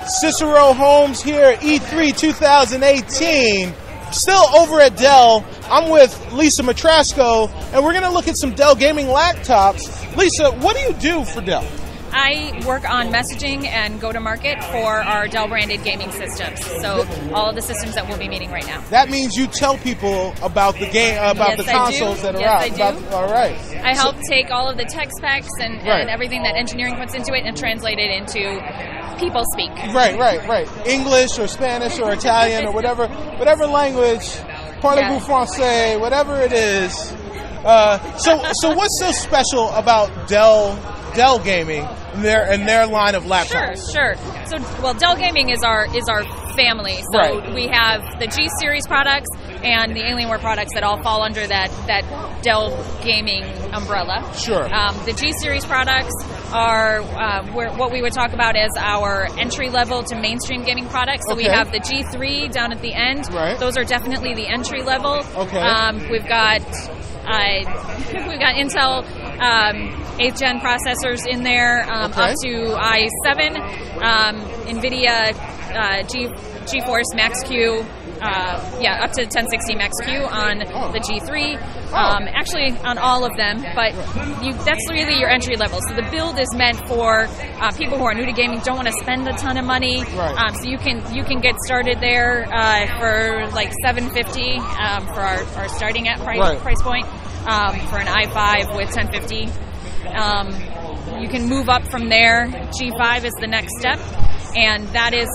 Cicero Holmes here at E3 2018. Still over at Dell. I'm with Lisa Matrasco, and we're going to look at some Dell Gaming laptops. Lisa, what do you do for Dell? I work on messaging and go-to-market for our Dell-branded gaming systems. So all of the systems that we'll be meeting right now. That means you tell people about the game, about the consoles that are out. Yes, I do. All right. I help take all of the tech specs and everything that engineering puts into it and translate it into people speak. Right. English or Spanish or Italian or whatever language, parlez-vous français, whatever it is. So what's so special about Dell Gaming and their line of laptops? Sure. So, Dell Gaming is our family. So we have the G series products and the Alienware products that all fall under that Dell Gaming umbrella. Sure. The G series products are what we would talk about as our entry level to mainstream gaming products. So we have the G3 down at the end. Right. Those are definitely the entry level. Okay. We've got Intel 8th gen processors in there, up to i7, NVIDIA GeForce Max-Q, up to 1060 Max-Q on the G3. Actually, on all of them, but that's really your entry level. So the build is meant for people who are new to gaming, don't want to spend a ton of money. So you can get started there for like $750 for our starting at price point for an i5 with 1050. You can move up from there. G5 is the next step. And that is,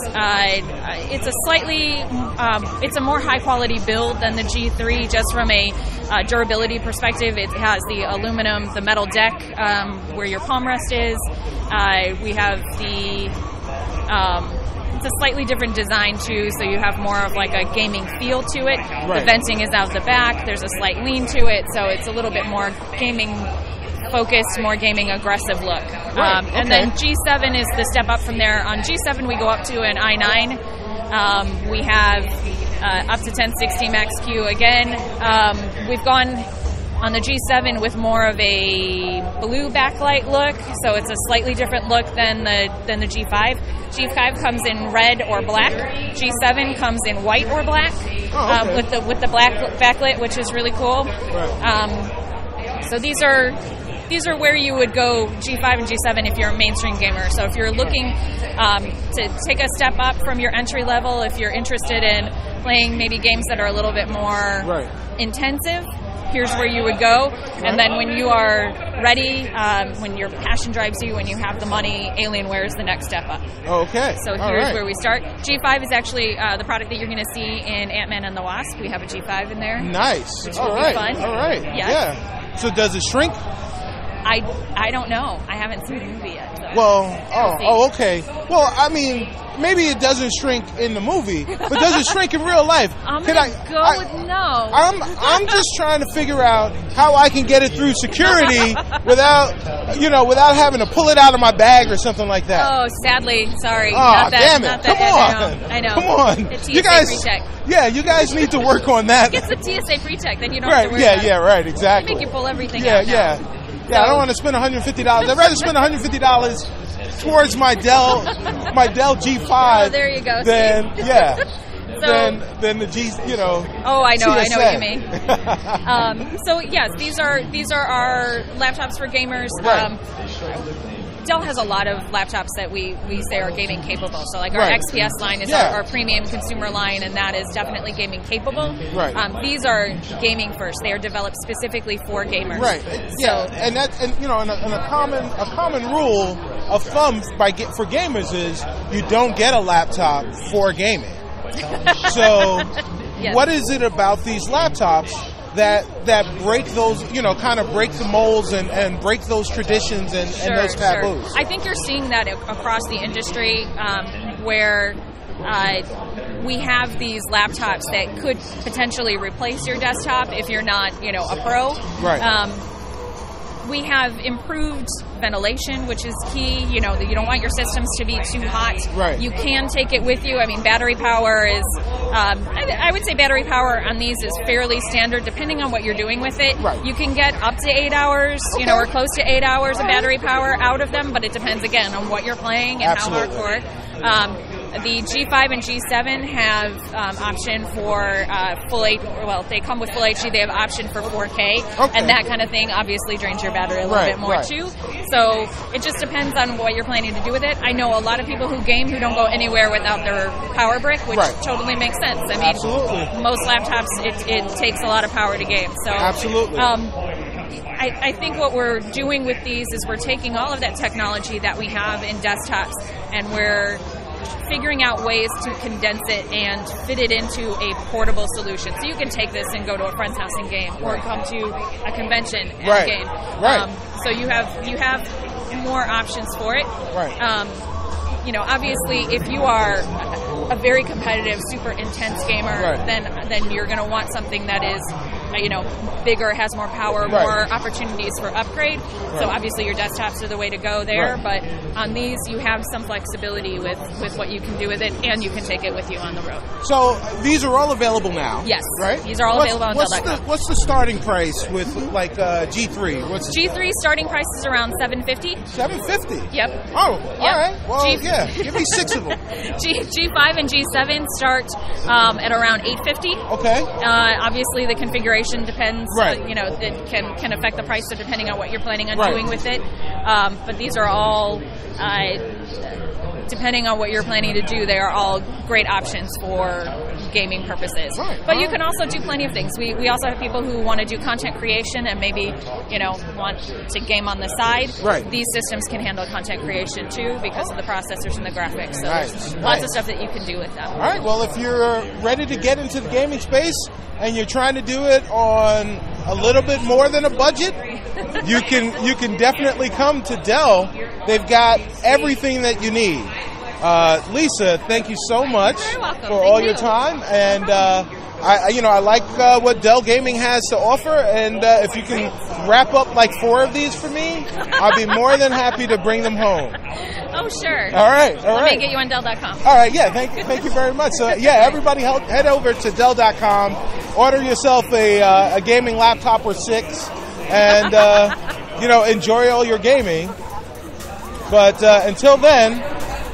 it's a more high quality build than the G3, just from a durability perspective. It has the aluminum, the metal deck where your palm rest is. We have it's a slightly different design too, so you have more of like a gaming feel to it. The venting is out the back. There's a slight lean to it, so it's a little bit more gaming focused, more gaming aggressive look. And then G7 is the step up from there. On G7 we go up to an i9. We have up to 1060 Max-Q again. We've gone on the G7 with more of a blue backlight look, so it's a slightly different look than the G5. G5 comes in red or black. G7 comes in white or black with the black backlit, which is really cool. So these are where you would go, G5 and G7, if you're a mainstream gamer. So if you're looking to take a step up from your entry level, if you're interested in playing maybe games that are a little bit more intensive, here's where you would go. And then when you are ready, when your passion drives you, when you have the money, Alienware is the next step up. Okay. So here's where we start. G5 is actually the product that you're going to see in Ant-Man and the Wasp. We have a G5 in there. Nice. Which will be fun. All right. Yeah. So does it shrink? I don't know. I haven't seen the movie yet. So Well, okay. Well, I mean, maybe it doesn't shrink in the movie, but does it shrink in real life? I'm gonna go with no. I'm just trying to figure out how I can get it through security without having to pull it out of my bag or something like that. Oh, sadly, sorry. Oh, damn it! Come on, I know. Come on, the TSA you guys. pre-check. Yeah, you guys need to work on that. Get the TSA pre-check, then you don't have to worry about it. Right, exactly. They make you pull everything out now. Yeah, I don't want to spend $150. I'd rather spend $150 towards my Dell G5. Oh, there you go. Than than the G. Oh, I know CSA. what you mean. So yes, these are our laptops for gamers. Dell has a lot of laptops that we say are gaming capable. So like our XPS line is our premium consumer line, and that is definitely gaming capable. These are gaming first. They are developed specifically for gamers. And a common rule of thumb for gamers is you don't get a laptop for gaming. So what is it about these laptops that break those, kind of break the molds and break those traditions and those taboos? I think you're seeing that across the industry where we have these laptops that could potentially replace your desktop if you're not, a pro. We have improved ventilation, which is key. You don't want your systems to be too hot. You can take it with you. I mean, battery power is, I would say battery power on these is fairly standard, depending on what you're doing with it. You can get up to 8 hours, or close to 8 hours of battery power out of them, but it depends, again, on what you're playing and how hardcore. The G5 and G7 have option for full HD. Well, they come with full HD. They have option for 4K, and that kind of thing obviously drains your battery a little bit more too. So it just depends on what you're planning to do with it. I know a lot of people who game who don't go anywhere without their power brick, which totally makes sense. I mean, most laptops it takes a lot of power to game. So absolutely. I think what we're doing with these is we're taking all of that technology that we have in desktops and we're figuring out ways to condense it and fit it into a portable solution. So you can take this and go to a friend's house and game, or come to a convention and game. So you have more options for it. You know, obviously, if you are a very competitive, super intense gamer, then you're going to want something that is, you know, bigger, has more power, more opportunities for upgrade. So obviously your desktops are the way to go there, but on these you have some flexibility with what you can do with it, and you can take it with you on the road. So these are all available now? Yes. Right? These are all available on Dell.com. What's the starting price with like G3? G3 starting price is around $750. $750? Yep. Oh, all right. Well, give me 6 of them. G5 and G7 start at around $850. Okay. Obviously the configuration depends, you know, it can affect the price depending on what you're planning on doing with it. But these are all, depending on what you're planning to do, they are all great options for gaming purposes. But you can also do plenty of things. We also have people who want to do content creation and maybe, you know, want to game on the side. These systems can handle content creation too because of the processors and the graphics. So there's lots of stuff that you can do with them. All right. Well, if you're ready to get into the gaming space and you're trying to do it on a little bit more than a budget, you can definitely come to Dell. They've got everything that you need. Lisa, thank you so much for all your time, and I like what Dell Gaming has to offer, and if you can wrap up like 4 of these for me, I'll be more than happy to bring them home. Oh, sure. All right. Let me get you on Dell.com. All right, thank you very much. So, everybody head over to Dell.com, order yourself a gaming laptop or 6, and, enjoy all your gaming. But until then,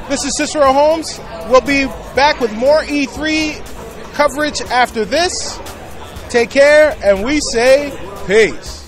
this is Cicero Holmes. We'll be back with more E3 coverage after this. Take care, and we say peace.